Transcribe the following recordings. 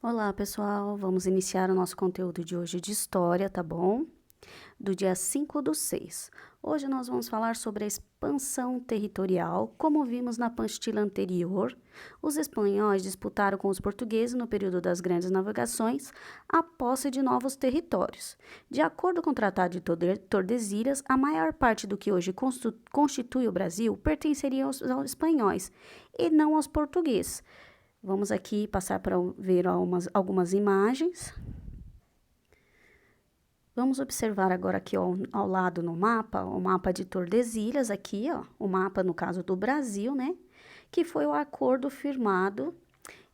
Olá, pessoal. Vamos iniciar o nosso conteúdo de hoje de história, tá bom? Do dia 5/6. Hoje nós vamos falar sobre a expansão territorial. Como vimos na apostila anterior, os espanhóis disputaram com os portugueses no período das grandes navegações a posse de novos territórios. De acordo com o Tratado de Tordesilhas, a maior parte do que hoje constitui o Brasil pertenceria aos espanhóis e não aos portugueses. Vamos aqui passar para ver algumas imagens. Vamos observar agora aqui ao lado no mapa, o mapa de Tordesilhas, aqui, ó, o mapa no caso do Brasil, né? Que foi o acordo firmado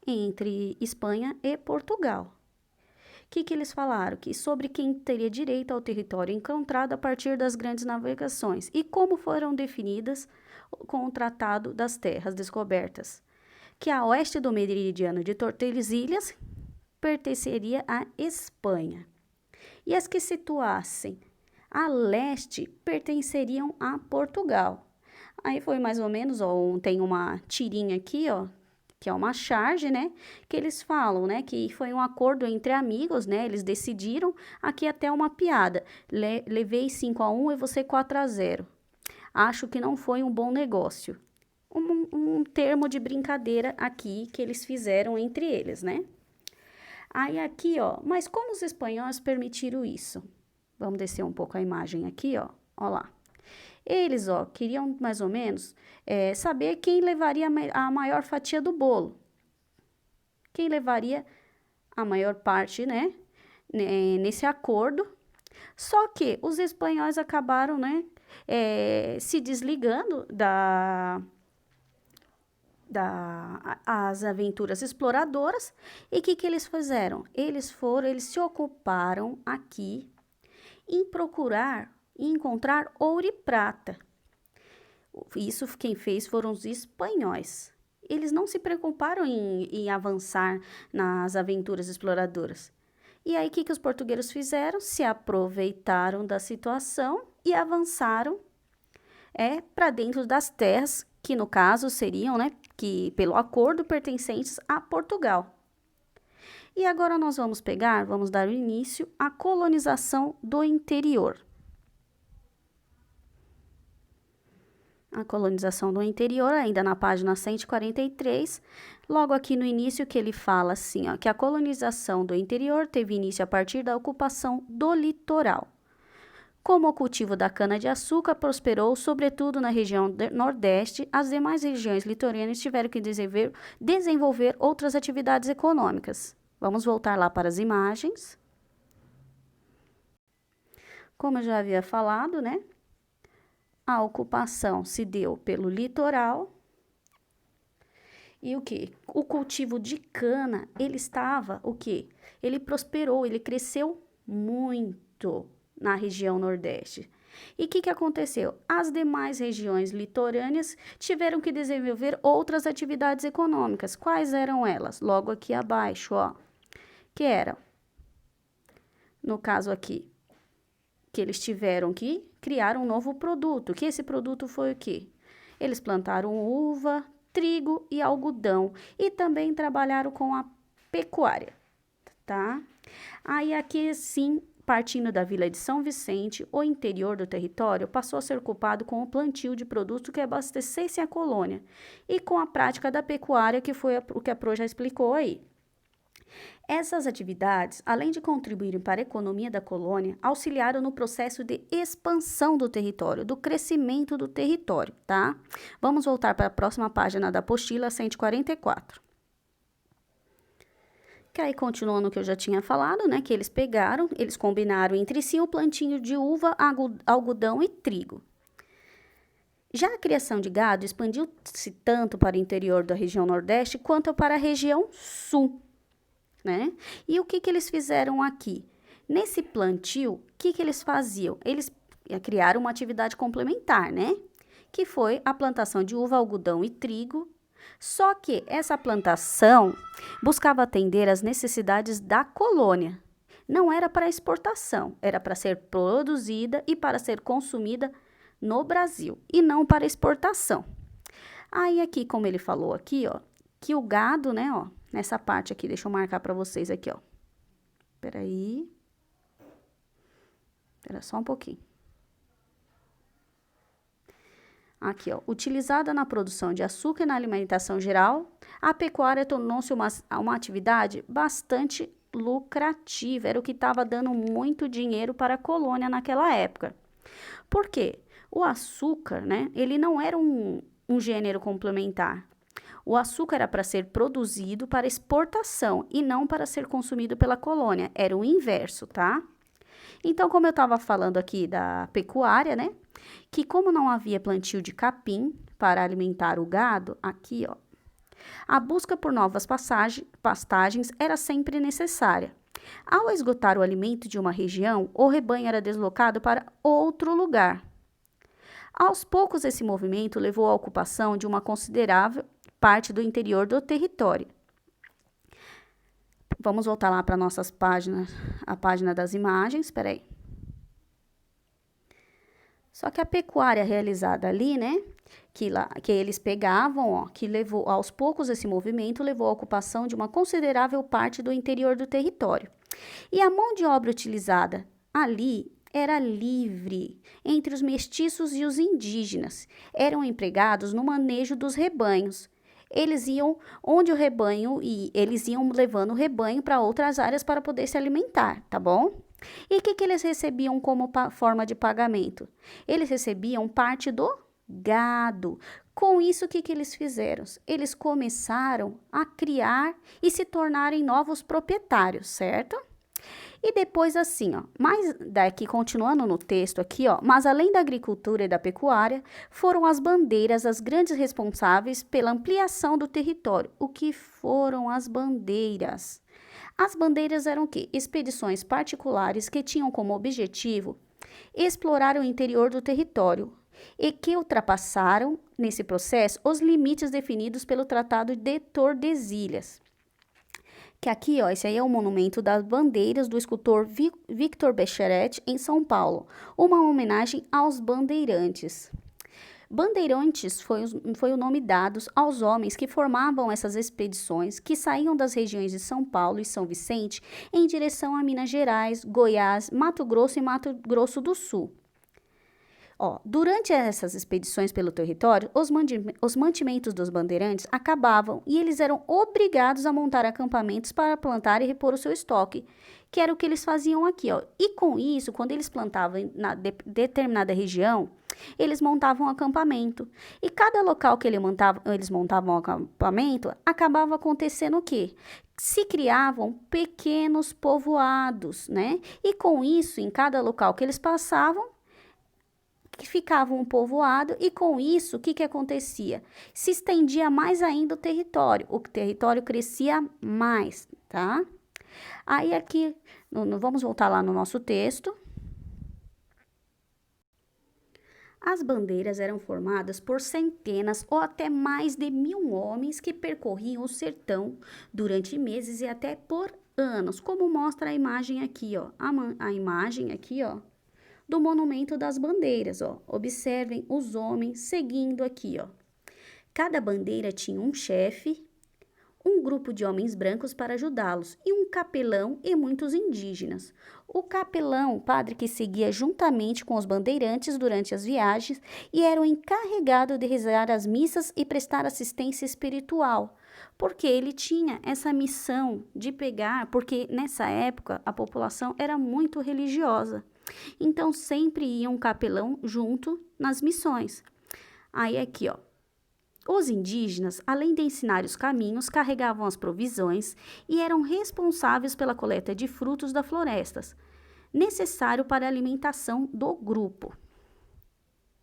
entre Espanha e Portugal. O que eles falaram? Que sobre quem teria direito ao território encontrado a partir das grandes navegações e como foram definidas com o Tratado das Terras Descobertas. Que a oeste do meridiano de Tordesilhas pertenceria à Espanha. E as que situassem a leste pertenceriam a Portugal. Aí foi mais ou menos, ó, tem uma tirinha aqui, ó, que é uma charge, né, que eles falam, né, que foi um acordo entre amigos, né, eles decidiram, aqui até uma piada, levei 5-1 e você 4-0. Acho que não foi um bom negócio. Um termo de brincadeira aqui que eles fizeram entre eles, né? Aí aqui, ó, mas como os espanhóis permitiram isso? Vamos descer um pouco a imagem aqui, ó lá. Eles, ó, queriam mais ou menos saber quem levaria a maior fatia do bolo. Quem levaria a maior parte, né, nesse acordo. Só que os espanhóis acabaram, né, se desligando as aventuras exploradoras. E o que eles fizeram? Eles se ocuparam aqui em procurar e encontrar ouro e prata. Isso quem fez foram os espanhóis. Eles não se preocuparam em avançar nas aventuras exploradoras. E aí, o que os portugueses fizeram? Se aproveitaram da situação e avançaram para dentro das terras, que no caso seriam, né, que pelo acordo pertencentes a Portugal. E agora nós vamos dar início à colonização do interior. A colonização do interior, ainda na página 143, logo aqui no início que ele fala assim, ó, que a colonização do interior teve início a partir da ocupação do litoral. Como o cultivo da cana-de-açúcar prosperou, sobretudo na região nordeste, as demais regiões litorâneas tiveram que desenvolver outras atividades econômicas. Vamos voltar lá para as imagens. Como eu já havia falado, né? A ocupação se deu pelo litoral. E o quê? O cultivo de cana, ele estava, o quê? Ele prosperou, ele cresceu muito na região nordeste. E o que aconteceu? As demais regiões litorâneas tiveram que desenvolver outras atividades econômicas. Quais eram elas? Logo aqui abaixo, ó. Que eram, no caso aqui, que eles tiveram que criar um novo produto. Que esse produto foi o quê? Eles plantaram uva, trigo e algodão. E também trabalharam com a pecuária, tá? Aí aqui, sim, partindo da vila de São Vicente, o interior do território passou a ser ocupado com o plantio de produtos que abastecessem a colônia e com a prática da pecuária, que foi o que a Pro já explicou aí. Essas atividades, além de contribuírem para a economia da colônia, auxiliaram no processo de expansão do território, do crescimento do território, tá? Vamos voltar para a próxima página da apostila 144. Que aí, continuando o que eu já tinha falado, né, que eles combinaram entre si o plantio de uva, algodão e trigo. Já a criação de gado expandiu-se tanto para o interior da região nordeste quanto para a região sul, né? E o que eles fizeram aqui? Nesse plantio, o que eles faziam? Eles criaram uma atividade complementar, né? Que foi a plantação de uva, algodão e trigo. Só que essa plantação buscava atender às necessidades da colônia. Não era para exportação, era para ser produzida e para ser consumida no Brasil, e não para exportação. Aí aqui, como ele falou aqui, ó, que o gado, né, ó, nessa parte aqui, deixa eu marcar para vocês aqui, ó. Peraí. Espera só um pouquinho. Aqui, ó, utilizada na produção de açúcar e na alimentação geral, a pecuária tornou-se uma atividade bastante lucrativa, era o que estava dando muito dinheiro para a colônia naquela época. Por quê? O açúcar, né, ele não era um gênero complementar. O açúcar era para ser produzido para exportação e não para ser consumido pela colônia, era o inverso, tá? Então, como eu estava falando aqui da pecuária, né? Que como não havia plantio de capim para alimentar o gado, aqui, ó, a busca por novas pastagens era sempre necessária. Ao esgotar o alimento de uma região, o rebanho era deslocado para outro lugar. Aos poucos, esse movimento levou à ocupação de uma considerável parte do interior do território. Vamos voltar lá para nossas páginas, a página das imagens, espera aí. Só que a pecuária realizada ali, né, que eles pegavam, ó, que levou, aos poucos esse movimento levou à ocupação de uma considerável parte do interior do território. E a mão de obra utilizada ali era livre entre os mestiços e os indígenas. Eram empregados no manejo dos rebanhos. Eles iam onde o rebanho e eles iam levando o rebanho para outras áreas para poder se alimentar, tá bom? E o que eles recebiam como forma de pagamento? Eles recebiam parte do gado. Com isso, o que eles fizeram? Eles começaram a criar e se tornarem novos proprietários, certo? E depois assim, ó, mas daqui continuando no texto aqui, ó, mas além da agricultura e da pecuária, foram as bandeiras as grandes responsáveis pela ampliação do território. O que foram as bandeiras? As bandeiras eram o quê? Expedições particulares que tinham como objetivo explorar o interior do território e que ultrapassaram, nesse processo, os limites definidos pelo Tratado de Tordesilhas. Que aqui, ó, esse aí é o monumento das bandeiras do escultor Victor Becherete, em São Paulo, uma homenagem aos bandeirantes. Bandeirantes foi o nome dado aos homens que formavam essas expedições que saíam das regiões de São Paulo e São Vicente em direção a Minas Gerais, Goiás, Mato Grosso e Mato Grosso do Sul. Ó, durante essas expedições pelo território, os mantimentos dos bandeirantes acabavam e eles eram obrigados a montar acampamentos para plantar e repor o seu estoque, que era o que eles faziam aqui, ó. E com isso, quando eles plantavam na determinada região, eles montavam um acampamento. E cada local que eles montavam um acampamento, acabava acontecendo o quê? Se criavam pequenos povoados, né? E com isso, em cada local que eles passavam, que ficava um povoado, e com isso, o que acontecia? Se estendia mais ainda o território crescia mais, tá? Aí aqui, vamos voltar lá no nosso texto. As bandeiras eram formadas por centenas ou até mais de 1000 homens que percorriam o sertão durante meses e até por anos, como mostra a imagem aqui, ó. A imagem aqui, ó, do monumento das bandeiras, ó. Observem os homens seguindo aqui, ó. Cada bandeira tinha um chefe, um grupo de homens brancos para ajudá-los e um capelão e muitos indígenas. O capelão, o padre que seguia juntamente com os bandeirantes durante as viagens e era o encarregado de rezar as missas e prestar assistência espiritual, porque ele tinha essa missão de pegar, porque nessa época a população era muito religiosa. Então, sempre ia um capelão junto nas missões. Aí, aqui, ó. Os indígenas, além de ensinar os caminhos, carregavam as provisões e eram responsáveis pela coleta de frutos das florestas, necessário para a alimentação do grupo.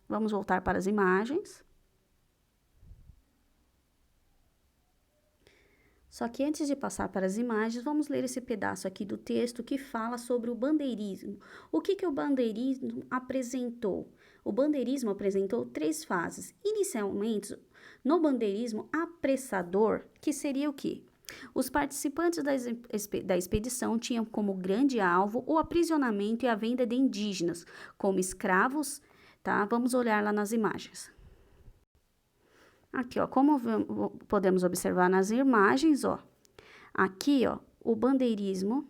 Vamos voltar para as imagens. Só que antes de passar para as imagens, vamos ler esse pedaço aqui do texto que fala sobre o bandeirismo. O que o bandeirismo apresentou? O bandeirismo apresentou 3 fases. Inicialmente, no bandeirismo apressador, que seria o quê? Os participantes da expedição tinham como grande alvo o aprisionamento e a venda de indígenas como escravos, tá? Vamos olhar lá nas imagens. Aqui, ó, como podemos observar nas imagens, ó, aqui, ó, o bandeirismo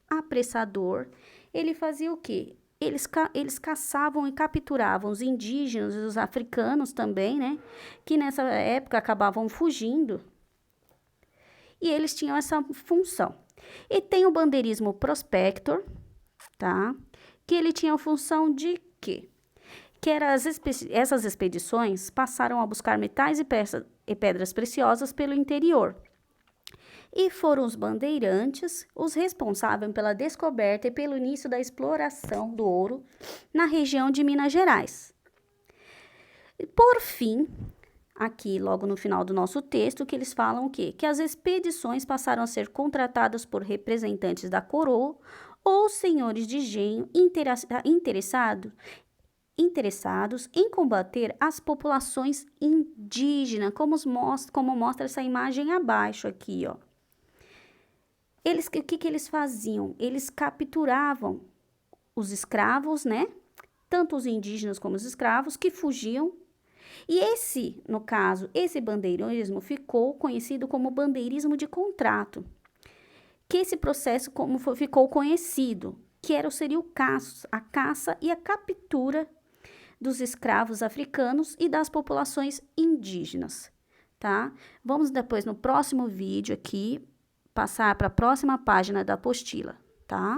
apressador, ele fazia o quê? Eles caçavam e capturavam os indígenas e os africanos também, né? Que nessa época acabavam fugindo. E eles tinham essa função. E tem o bandeirismo prospector, tá? Que ele tinha a função de quê? Que essas expedições passaram a buscar metais e pedras preciosas pelo interior. E foram os bandeirantes os responsáveis pela descoberta e pelo início da exploração do ouro na região de Minas Gerais. E por fim, aqui logo no final do nosso texto, que eles falam o quê? Que as expedições passaram a ser contratadas por representantes da coroa ou senhores de engenho interessados em combater as populações indígenas, como mostra essa imagem abaixo aqui, ó. O que eles faziam? Eles capturavam os escravos, né? Tanto os indígenas como os escravos que fugiam. E no caso, esse bandeirismo ficou conhecido como bandeirismo de contrato. Que esse processo ficou conhecido, seria a caça e a captura dos escravos africanos e das populações indígenas, tá? Vamos depois, no próximo vídeo aqui, passar para a próxima página da apostila, tá?